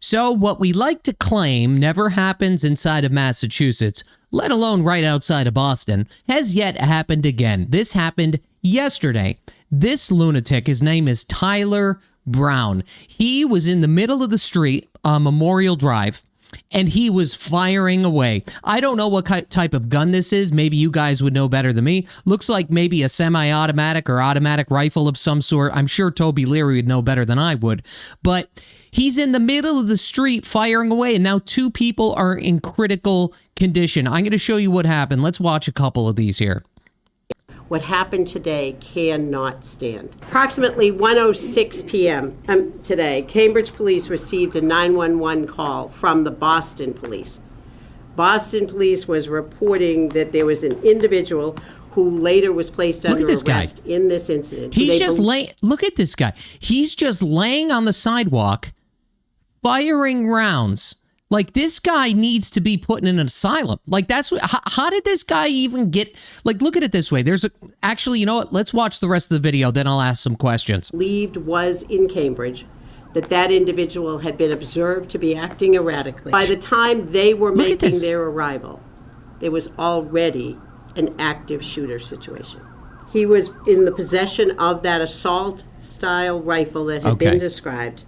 So what we like to claim never happens inside of Massachusetts, let alone right outside of Boston, has yet happened again. This happened yesterday. This lunatic, his name is Tyler Brown. He was in the middle of the street on Memorial Drive, and he was firing away. I don't know what type of gun this is. Maybe you guys would know better than me. Looks like maybe a semi-automatic or automatic rifle of some sort. I'm sure Toby Leary would know better than I would. But he's in the middle of the street firing away, and now 2 people are in critical condition. I'm going to show you what happened. Let's watch a couple of these here. What happened today cannot stand. Approximately 1:06 p.m. Today, Cambridge Police received a 911 call from the Boston Police. Boston Police was reporting that there was an individual who later was placed under arrest in this incident. He's just look at this guy. He's just laying on the sidewalk, firing rounds. Like, this guy needs to be put in an asylum. Like, that's how did this guy even get, like, look at it this way. Actually, you know what? Let's watch the rest of the video, then I'll ask some questions. Believed was in Cambridge, that individual had been observed to be acting erratically. By the time they were making their arrival, there was already an active shooter situation. He was in the possession of that assault-style rifle that had been described,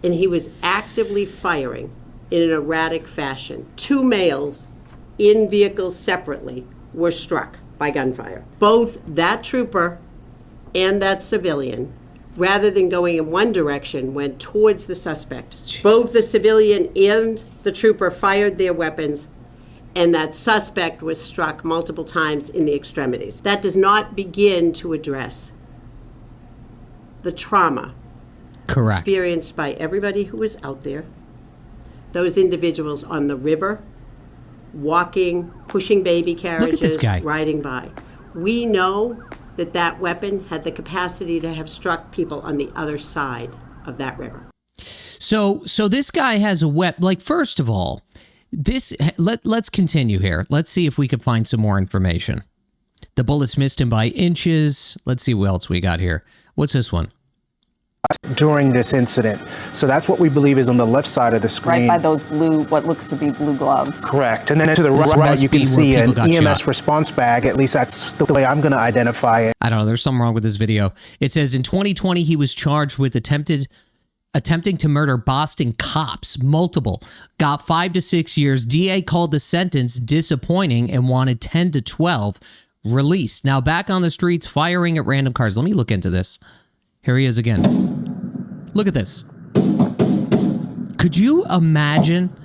and he was actively firing in an erratic fashion. 2 males in vehicles separately were struck by gunfire. Both that trooper and that civilian, rather than going in one direction, went towards the suspect. Jeez. Both the civilian and the trooper fired their weapons, and that suspect was struck multiple times in the extremities. That does not begin to address the trauma experienced by everybody who was out there. Those individuals on the river, walking, pushing baby carriages, look at this guy riding by. We know that weapon had the capacity to have struck people on the other side of that river. So this guy has a weapon. Like, first of all, let's continue here. Let's see if we can find some more information. The bullets missed him by inches. Let's see what else we got here. What's this one? During this incident. So that's what we believe is on the left side of the screen. Right by those blue, what looks to be blue gloves. Correct. And then to the right, you can see an EMS response bag. At least that's the way I'm going to identify it. I don't know. There's something wrong with this video. It says in 2020, he was charged with attempting to murder Boston cops, multiple. Got 5 to 6 years. DA called the sentence disappointing and wanted 10 to 12. Released. Now back on the streets, firing at random cars. Let me look into this. Here he is again. Look at this. Could you imagine?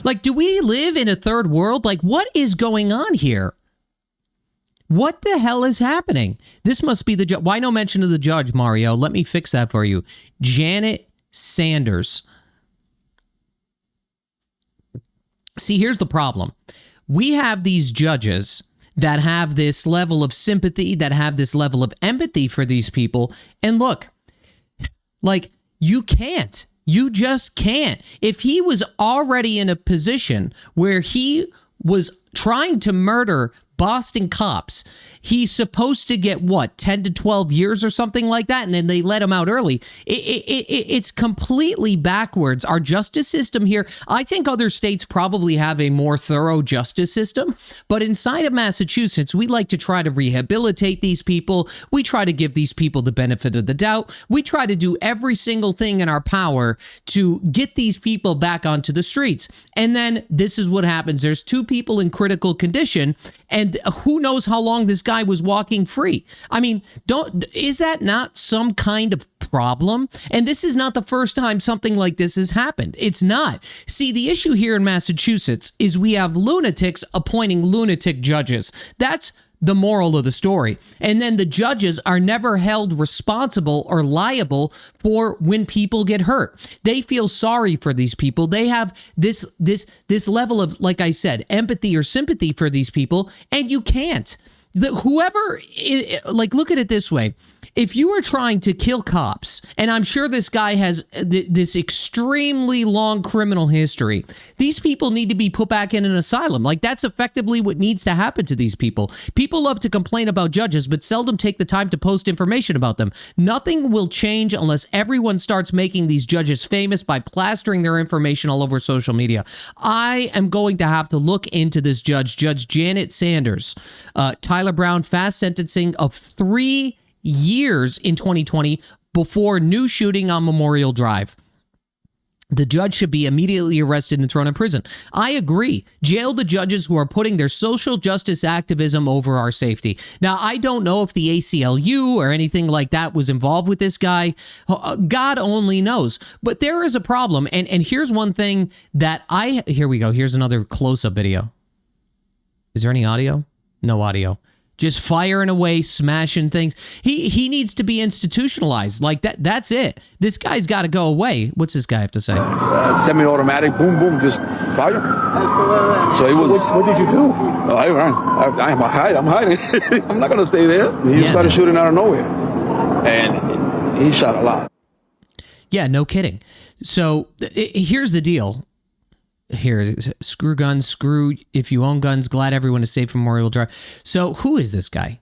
Like, do we live in a third world? Like, what is going on here? What the hell is happening? This must be the judge. Why no mention of the judge, Mario? Let me fix that for you. Janet Sanders. See, here's the problem. We have these judges that have this level of sympathy, that have this level of empathy for these people. And look, like, you can't. You just can't. If he was already in a position where he was trying to murder Boston cops, he's supposed to get, what, 10 to 12 years or something like that, and then they let him out early. It's completely backwards. Our justice system here, I think other states probably have a more thorough justice system, but inside of Massachusetts, we like to try to rehabilitate these people. We try to give these people the benefit of the doubt. We try to do every single thing in our power to get these people back onto the streets. And then this is what happens. There's 2 people in critical condition, and who knows how long this guy was walking free. I mean, is that not some kind of problem? And this is not the first time something like this has happened. It's not. See, the issue here in Massachusetts is we have lunatics appointing lunatic judges. That's the moral of the story. And then the judges are never held responsible or liable for when people get hurt. They feel sorry for these people. They have this level of, like I said, empathy or sympathy for these people, and you can't. Whoever, like, look at it this way. If you are trying to kill cops, and I'm sure this guy has this extremely long criminal history, these people need to be put back in an asylum. Like, that's effectively what needs to happen to these people. People love to complain about judges, but seldom take the time to post information about them. Nothing will change unless everyone starts making these judges famous by plastering their information all over social media. I am going to have to look into this Judge Janet Sanders. Tyler Brown, fast sentencing of 3 years in 2020 before new shooting on Memorial Drive. The judge should be immediately arrested and thrown in prison. I agree. Jail the judges who are putting their social justice activism over our safety. Now, I don't know if the ACLU or anything like that was involved with this guy. God only knows. But there is a problem. And here's one thing that here we go. Here's another close-up video. Is there any audio? No audio. Just firing away, smashing things. He needs to be institutionalized. Like that. That's it. This guy's got to go away. What's this guy have to say? Semi-automatic, boom, boom, just fire. So it was. What did you do? I ran. I'm hiding. I'm not gonna stay there. He started shooting out of nowhere, and he shot a lot. Yeah, no kidding. So here's the deal. Here, screw guns, screw if you own guns, glad everyone is safe from Memorial Drive. So who is this guy?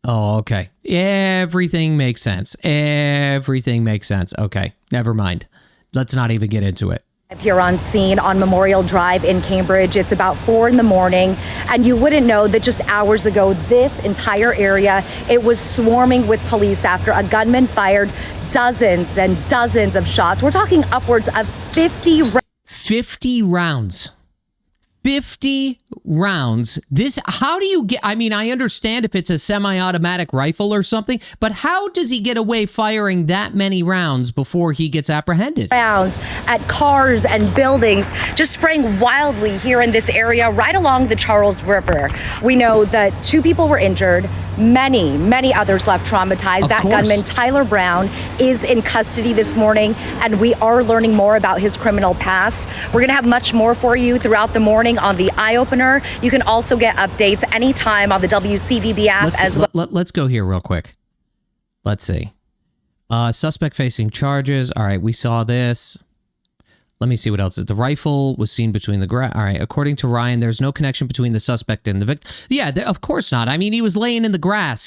Oh, okay. Everything makes sense. Everything makes sense. Okay, never mind. Let's not even get into it. Here on scene on Memorial Drive in Cambridge. It's about 4 a.m, and you wouldn't know that just hours ago, this entire area, it was swarming with police after a gunman fired dozens and dozens of shots. We're talking upwards of 50 rounds. 50 rounds. How do you get, I mean, I understand if it's a semi-automatic rifle or something, but how does he get away firing that many rounds before he gets apprehended? Rounds at cars and buildings, just spraying wildly here in this area right along the Charles River. We know that 2 people were injured, many others left traumatized. That gunman, Tyler Brown, is in custody this morning, and we are learning more about his criminal past. We're going to have much more for you throughout the morning on the Eye Opener. You can also get updates anytime on the WCVB app as well. Let's go here real quick. Let's see. Suspect facing charges. All right, we saw this. Let me see what else. The rifle was seen between the grass. All right, according to Ryan, there's no connection between the suspect and the victim. Yeah, of course not. I mean, he was laying in the grass,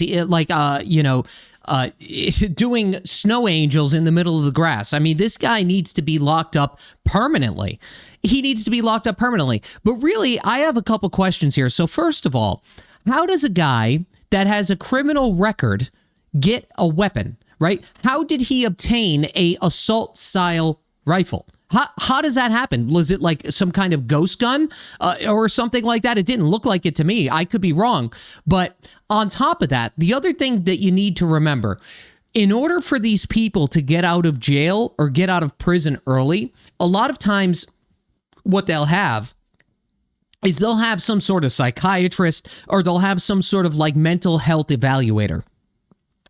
doing snow angels in the middle of the grass. I mean, this guy needs to be locked up permanently. He needs to be locked up permanently. But really, I have a couple questions here. So first of all, how does a guy that has a criminal record get a weapon, right? How did he obtain a assault style rifle? How does that happen? Was it like some kind of ghost gun or something like that? It didn't look like it to me. I could be wrong. But on top of that, the other thing that you need to remember, in order for these people to get out of jail or get out of prison early, a lot of times what they'll have is they'll have some sort of psychiatrist or they'll have some sort of like mental health evaluator.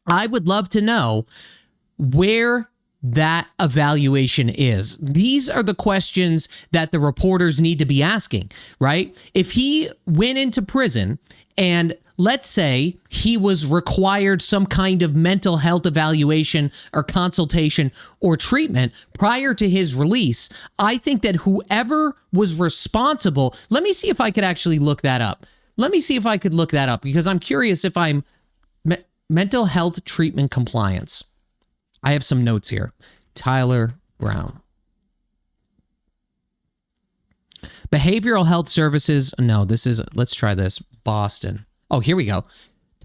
I would love to know where that evaluation is. These are the questions that the reporters need to be asking, right? If he went into prison and let's say he was required some kind of mental health evaluation or consultation or treatment prior to his release, I think that whoever was responsible, let me see if I could actually look that up. Let me see if I could look that up because I'm curious if I'm mental health treatment compliance. I have some notes here. Tyler Brown. Behavioral health services. No, let's try this. Boston. Oh, here we go.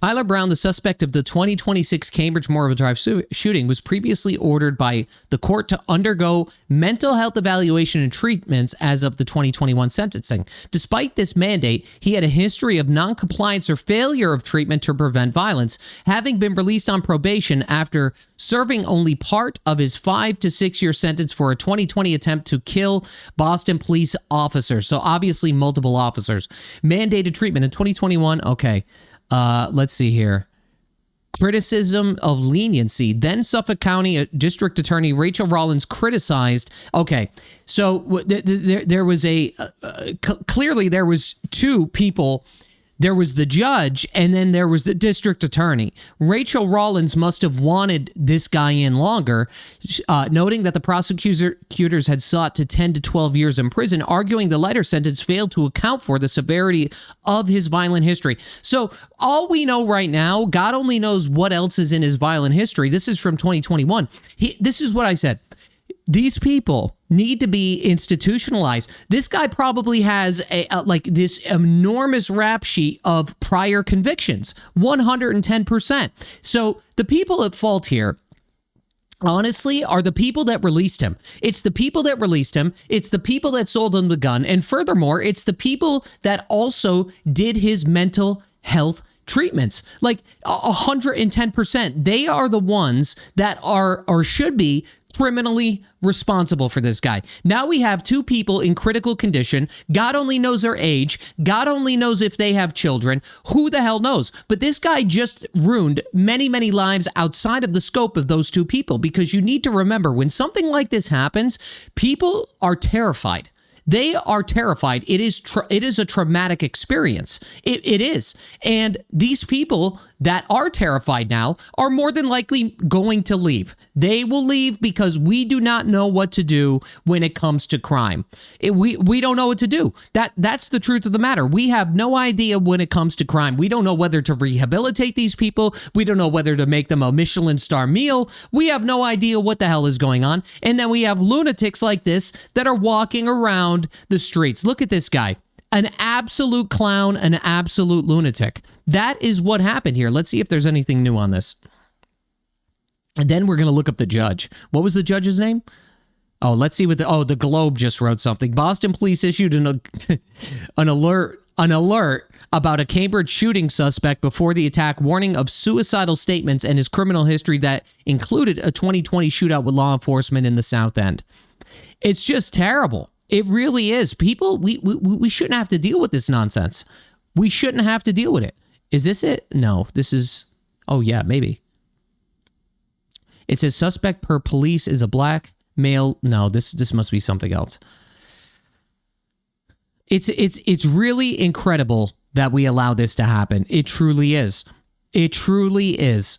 Tyler Brown, the suspect of the 2026 Cambridge Memorial Drive shooting, was previously ordered by the court to undergo mental health evaluation and treatments as of the 2021 sentencing. Despite this mandate, he had a history of non-compliance or failure of treatment to prevent violence, having been released on probation after serving only part of his 5 to 6 year sentence for a 2020 attempt to kill Boston police officers. So obviously multiple officers. Mandated treatment in 2021. Okay. Let's see here. Criticism of leniency. Then Suffolk County District Attorney Rachel Rollins criticized. Okay, so there was clearly there was 2 people There was the judge, and then there was the district attorney. Rachel Rollins must have wanted this guy in longer, noting that the prosecutors had sought to 10 to 12 years in prison, arguing the lighter sentence failed to account for the severity of his violent history. So all we know right now, God only knows what else is in his violent history. This is from 2021. This is what I said. These people need to be institutionalized. This guy probably has this enormous rap sheet of prior convictions, 110%. So the people at fault here, honestly, are the people that released him. It's the people that released him. It's the people that sold him the gun. And furthermore, it's the people that also did his mental health treatments, like 110%. They are the ones that are or should be criminally responsible for this guy. Now we have two people in critical condition. God only knows their age. God only knows if they have children. Who the hell knows? But this guy just ruined many, many lives outside of the scope of those two people, because you need to remember, when something like this happens, people are terrified. They are terrified. It is a traumatic experience. It is. And these people that are terrified now are more than likely going to leave. They will leave because we do not know what to do when it comes to crime. We don't know what to do. That's the truth of the matter. We have no idea when it comes to crime. We don't know whether to rehabilitate these people. We don't know whether to make them a Michelin star meal. We have no idea what the hell is going on. And then we have lunatics like this that are walking around the streets. Look at this guy. An absolute clown, an absolute lunatic. That is what happened here. Let's see if there's anything new on this. And then we're going to look up the judge. What was the judge's name? Oh, let's see what the Globe just wrote something. Boston police issued an alert about a Cambridge shooting suspect before the attack, warning of suicidal statements and his criminal history that included a 2020 shootout with law enforcement in the South End. It's just terrible. It really is. People, we shouldn't have to deal with this nonsense. We shouldn't have to deal with it. Is this it? No, this is... Oh, yeah, maybe. It says suspect per police is a black male. No, this must be something else. It's really incredible that we allow this to happen. It truly is. It truly is.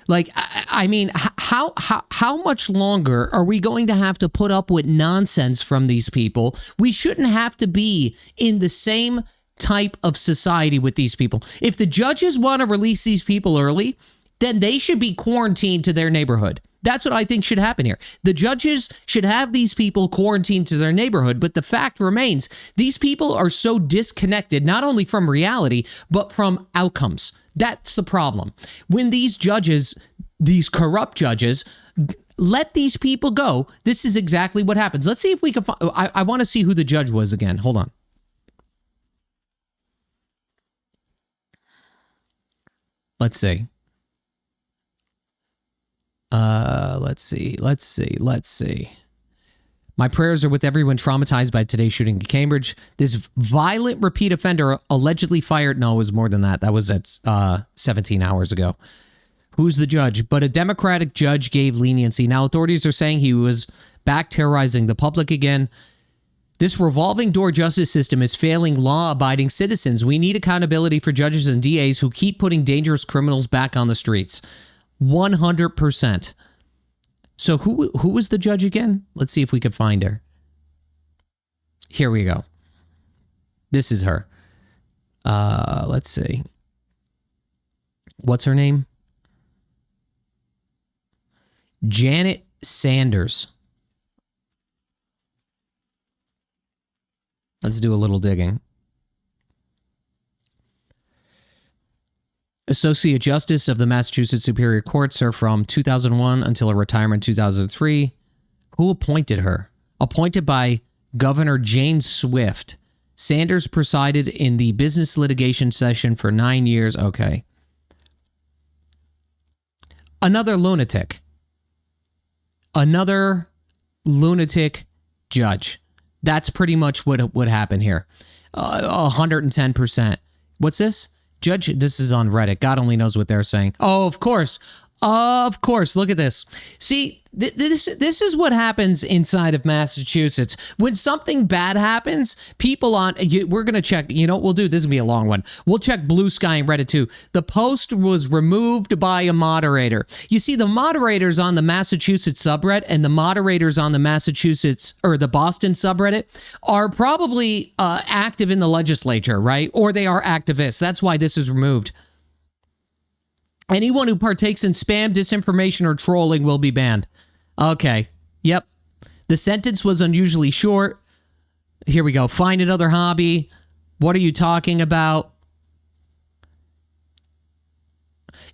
Like, I mean, how much longer are we going to have to put up with nonsense from these people? We shouldn't have to be in the same type of society with these people. If the judges want to release these people early, then they should be quarantined to their neighborhood. That's what I think should happen here. The judges should have these people quarantined to their neighborhood, but the fact remains, these people are so disconnected, not only from reality, but from outcomes. That's the problem. When these judges, these corrupt judges, let these people go, this is exactly what happens. Let's see if we can find... I want to see who the judge was again. Hold on. Let's see. Let's see. My prayers are with everyone traumatized by today's shooting in Cambridge. This violent repeat offender allegedly fired... No, it was more than that. That was at 17 hours ago. Who's the judge? But a Democratic judge gave leniency. Now authorities are saying he was back terrorizing the public again. This revolving door justice system is failing law-abiding citizens. We need accountability for judges and DAs who keep putting dangerous criminals back on the streets. 100%. So who was the judge again? Let's see if we could find her. Here we go. This is her. Let's see. What's her name? Janet Sanders. Let's do a little digging. Associate Justice of the Massachusetts Superior Court served from 2001 until her retirement in 2003. Who appointed her? Appointed by Governor Jane Swift. Sanders presided in the business litigation session for 9 years. Okay. Another lunatic. Another lunatic judge. That's pretty much what would happen here. 110%. What's this? Judge, this is on Reddit. God only knows what they're saying. Oh, of course. Of course, look at this. See, this is what happens inside of Massachusetts. When something bad happens, people we're going to check, you know what we'll do? This is going to be a long one. We'll check Blue Sky and Reddit too. The post was removed by a moderator. You see, the moderators on the Massachusetts subreddit and the moderators on the Massachusetts or the Boston subreddit are probably active in the legislature, right? Or they are activists. That's why this is removed. Anyone who partakes in spam, disinformation, or trolling will be banned. Okay. Yep. The sentence was unusually short. Here we go. Find another hobby. What are you talking about?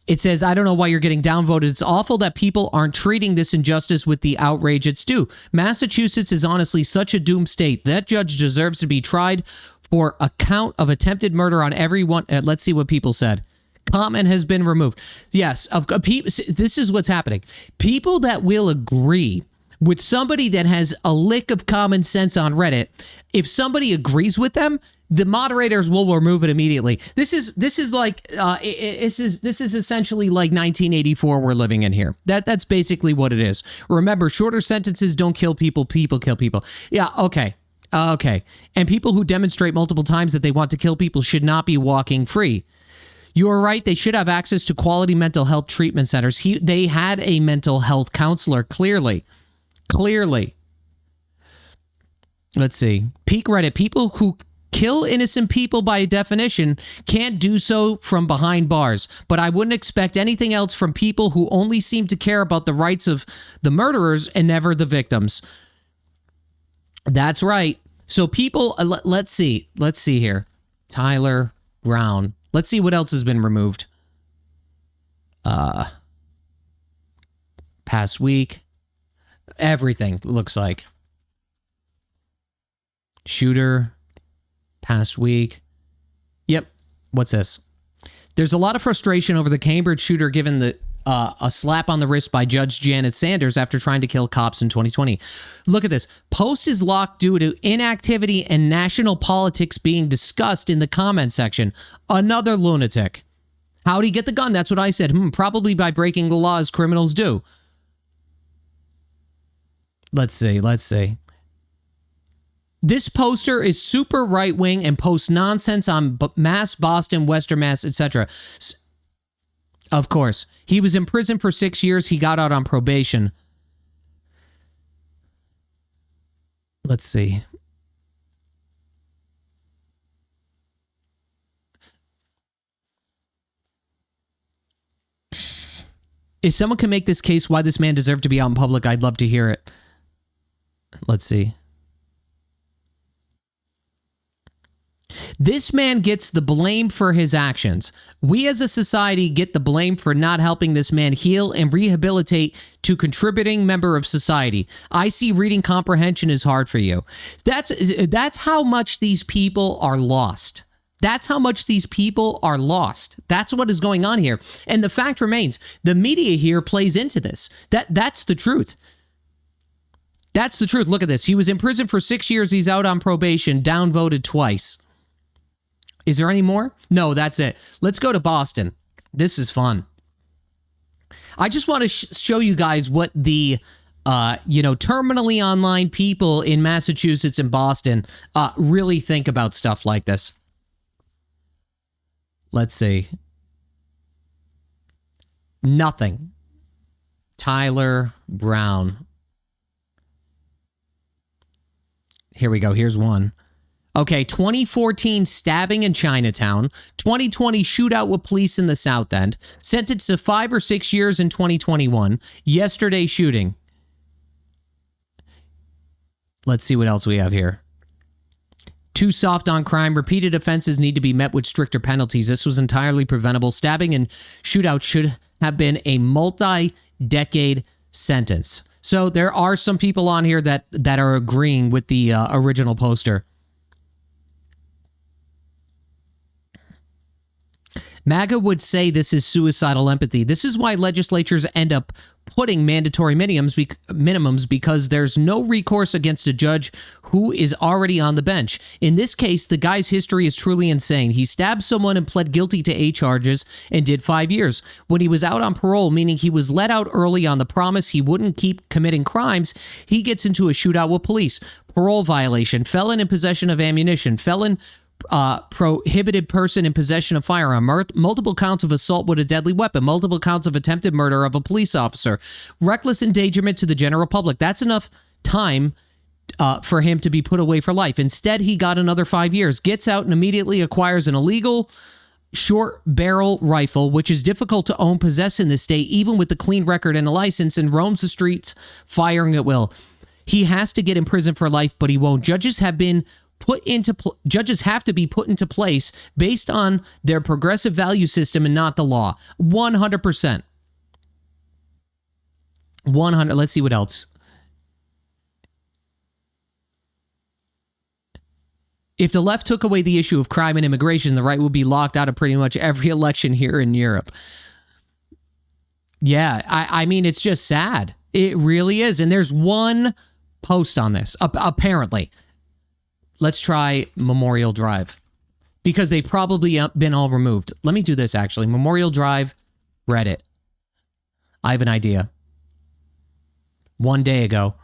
It says, I don't know why you're getting downvoted. It's awful that people aren't treating this injustice with the outrage it's due. Massachusetts is honestly such a doomed state. That judge deserves to be tried for a count of attempted murder on everyone. Let's see what people said. Comment has been removed. Yes, this is what's happening. People that will agree with somebody that has a lick of common sense on Reddit, if somebody agrees with them, the moderators will remove it immediately. This is essentially like 1984 we're living in here. That's basically what it is. Remember, shorter sentences don't kill people. People kill people. Yeah. Okay. Okay. And people who demonstrate multiple times that they want to kill people should not be walking free. You are right. They should have access to quality mental health treatment centers. They had a mental health counselor, clearly. Let's see. Peak Reddit. People who kill innocent people by definition can't do so from behind bars. But I wouldn't expect anything else from people who only seem to care about the rights of the murderers and never the victims. That's right. So people, let's see. Let's see here. Tyler Brown. Let's see what else has been removed. Past week. Everything looks like. Shooter. Past week. Yep. What's this? There's a lot of frustration over the Cambridge shooter given a slap on the wrist by Judge Janet Sanders after trying to kill cops in 2020. Look at this. Post is locked due to inactivity and national politics being discussed in the comment section. Another lunatic. How'd he get the gun? That's what I said. Probably by breaking the law as criminals do. Let's see. This poster is super right-wing and posts nonsense on Mass, Boston, Western Mass, etc. Of course. He was in prison for 6 years. He got out on probation. Let's see. If someone can make this case why this man deserved to be out in public, I'd love to hear it. Let's see. This man gets the blame for his actions. We as a society get the blame for not helping this man heal and rehabilitate to contributing member of society. I see reading comprehension is hard for you. That's how much these people are lost. That's how much these people are lost. That's what is going on here. And the fact remains, the media here plays into this. That's the truth. That's the truth. Look at this. He was in prison for 6 years. He's out on probation, downvoted twice. Is there any more? No, that's it. Let's go to Boston. This is fun. I just want to show you guys what the, terminally online people in Massachusetts and Boston really think about stuff like this. Let's see. Nothing. Tyler Brown. Here we go. Here's one. Okay, 2014 stabbing in Chinatown, 2020 shootout with police in the South End, sentenced to 5 or 6 years in 2021, yesterday shooting. Let's see what else we have here. Too soft on crime, repeated offenses need to be met with stricter penalties. This was entirely preventable. Stabbing and shootout should have been a multi-decade sentence. So there are some people on here that are agreeing with the original poster. MAGA would say this is suicidal empathy. This is why legislatures end up putting mandatory minimums because there's no recourse against a judge who is already on the bench. In this case, the guy's history is truly insane. He stabbed someone and pled guilty to 8 charges and did 5 years. When he was out on parole, meaning he was let out early on the promise he wouldn't keep committing crimes, he gets into a shootout with police. Parole violation, felon in possession of ammunition, felon prohibited person in possession of firearm, multiple counts of assault with a deadly weapon, multiple counts of attempted murder of a police officer, reckless endangerment to the general public. That's enough time for him to be put away for life. Instead, he got another 5 years, gets out and immediately acquires an illegal short barrel rifle, which is difficult to own, possess in this state, even with the clean record and a license, and roams the streets firing at will. He has to get in prison for life, but he won't. Judges have to be put into place based on their progressive value system and not the law. 100%. 100. Let's see what else. If the left took away the issue of crime and immigration, the right would be locked out of pretty much every election here in Europe. Yeah, I mean, it's just sad. It really is. And there's one post on this, apparently. Let's try Memorial Drive, because they've probably been all removed. Let me do this, actually. Memorial Drive, Reddit. I have an idea. 1 day ago.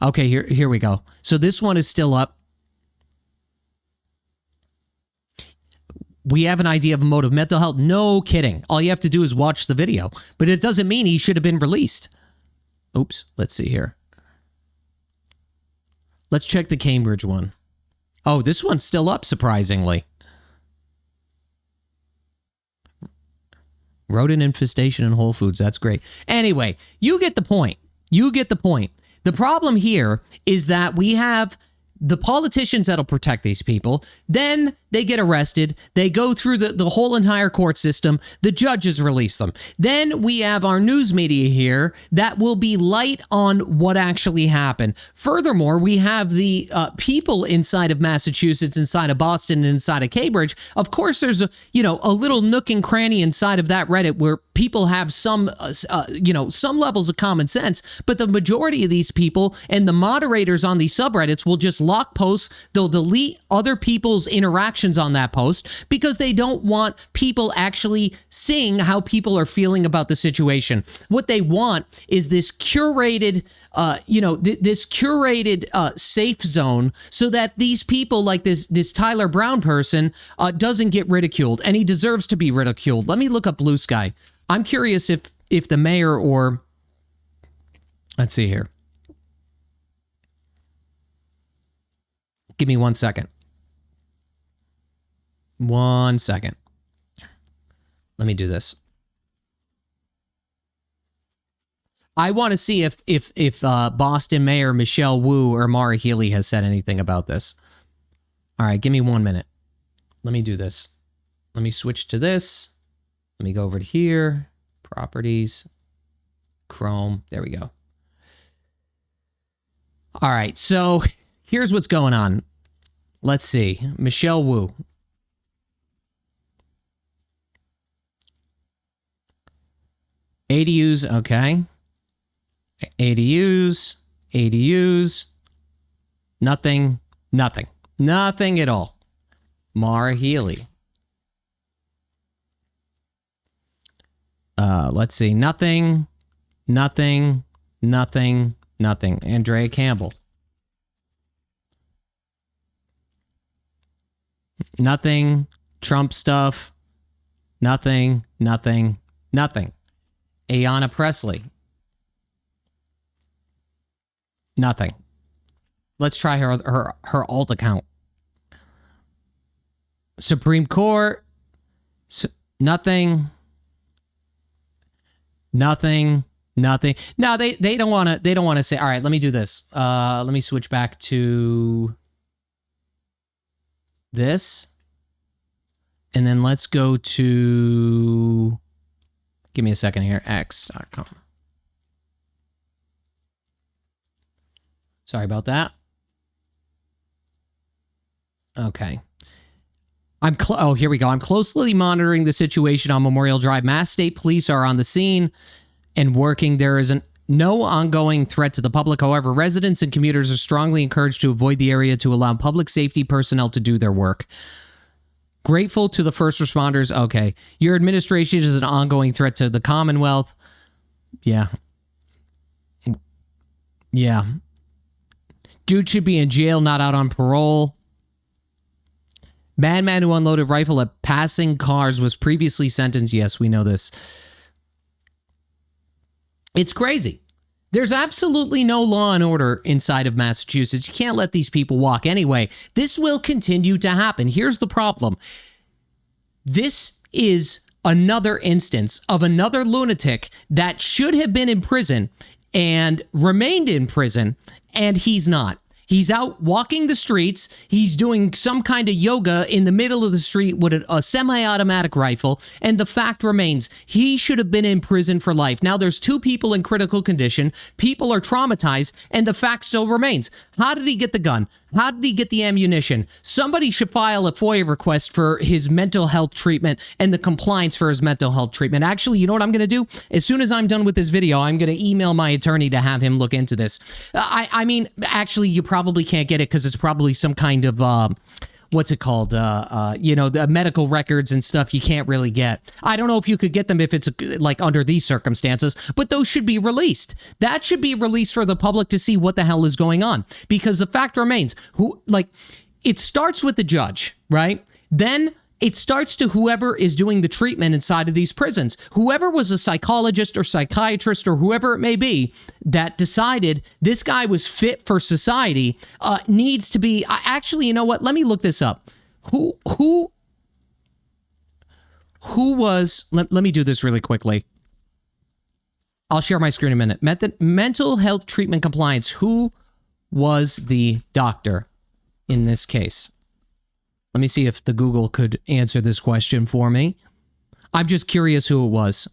Okay, here we go. So this one is still up. We have an idea of a motive. Mental health. No kidding. All you have to do is watch the video. But it doesn't mean he should have been released. Oops. Let's see here. Let's check the Cambridge one. Oh, this one's still up, surprisingly. Rodent infestation in Whole Foods. That's great. Anyway, you get the point. You get the point. The problem here is that we have the politicians that'll protect these people. Then they get arrested. They go through the whole entire court system. The judges release them. Then we have our news media here that will be light on what actually happened. Furthermore, we have the people inside of Massachusetts, inside of Boston, and inside of Cambridge. Of course, there's a little nook and cranny inside of that Reddit where people have some levels of common sense. But the majority of these people and the moderators on these subreddits will just lock posts. They'll delete other people's interactions on that post because they don't want people actually seeing how people are feeling about the situation. What they want is this curated, safe zone so that these people, like this Tyler Brown person, doesn't get ridiculed, and he deserves to be ridiculed. Let me look up Blue Sky. I'm curious if the mayor or, let's see here. Give me 1 second. 1 second. Let me do this. I want to see if Boston Mayor Michelle Wu or Mara Healey has said anything about this. All right, give me 1 minute. Let me do this. Let me switch to this. Let me go over to here. Properties. Chrome. There we go. All right, so here's what's going on. Let's see. Michelle Wu. ADUs, okay. ADUs. Nothing at all. Mara Healey. Let's see. Nothing. Andrea Campbell. Nothing. Trump stuff. Nothing. Ayanna Pressley. Nothing. Let's try her alt account. Supreme Court. Nothing. No, they don't want to say. All right, let me do this. Let me switch back to this. And then let's go to, give me a second here, x.com. Sorry about that. Okay. Here we go. I'm closely monitoring the situation on Memorial Drive. Mass State Police are on the scene and working. There is no ongoing threat to the public. However, residents and commuters are strongly encouraged to avoid the area to allow public safety personnel to do their work. Grateful to the first responders. Okay. Your administration is an ongoing threat to the Commonwealth. Yeah. Yeah. Dude should be in jail, not out on parole. Madman who unloaded rifle at passing cars was previously sentenced. Yes, we know this. It's crazy. There's absolutely no law and order inside of Massachusetts. You can't let these people walk. Anyway, this will continue to happen. Here's the problem. This is another instance of another lunatic that should have been in prison and remained in prison, and he's not. He's out walking the streets. He's doing some kind of yoga in the middle of the street with a semi-automatic rifle. And the fact remains, he should have been in prison for life. Now there's 2 people in critical condition. People are traumatized, and the fact still remains. How did he get the gun? How did he get the ammunition? Somebody should file a FOIA request for his mental health treatment and the compliance for his mental health treatment. Actually, you know what I'm going to do? As soon as I'm done with this video, I'm going to email my attorney to have him look into this. I mean, actually, you probably can't get it because it's probably some kind of, what's it called? The medical records and stuff you can't really get. I don't know if you could get them if it's like under these circumstances, but those should be released. That should be released for the public to see what the hell is going on, because the fact remains, it starts with the judge, right? Then it starts to whoever is doing the treatment inside of these prisons. Whoever was a psychologist or psychiatrist or whoever it may be that decided this guy was fit for society needs to be... Actually, you know what? Let me look this up. Who was... Let me do this really quickly. I'll share my screen in a minute. Mental health treatment compliance. Who was the doctor in this case? Let me see if the Google could answer this question for me. I'm just curious who it was.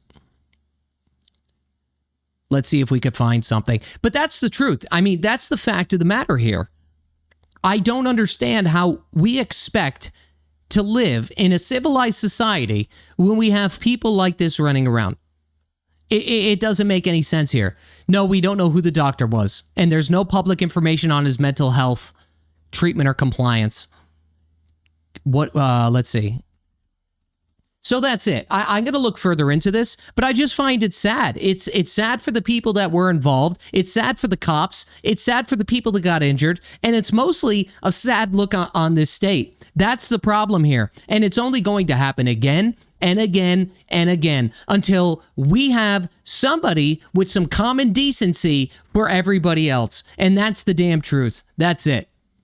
Let's see if we could find something. But that's the truth. I mean, that's the fact of the matter here. I don't understand how we expect to live in a civilized society when we have people like this running around. It doesn't make any sense here. No, we don't know who the doctor was. And there's no public information on his mental health treatment or compliance. Let's see. So that's it. I'm going to look further into this, but I just find it sad. It's sad for the people that were involved. It's sad for the cops. It's sad for the people that got injured. And it's mostly a sad look on this state. That's the problem here. And it's only going to happen again and again and again until we have somebody with some common decency for everybody else. And that's the damn truth. That's it.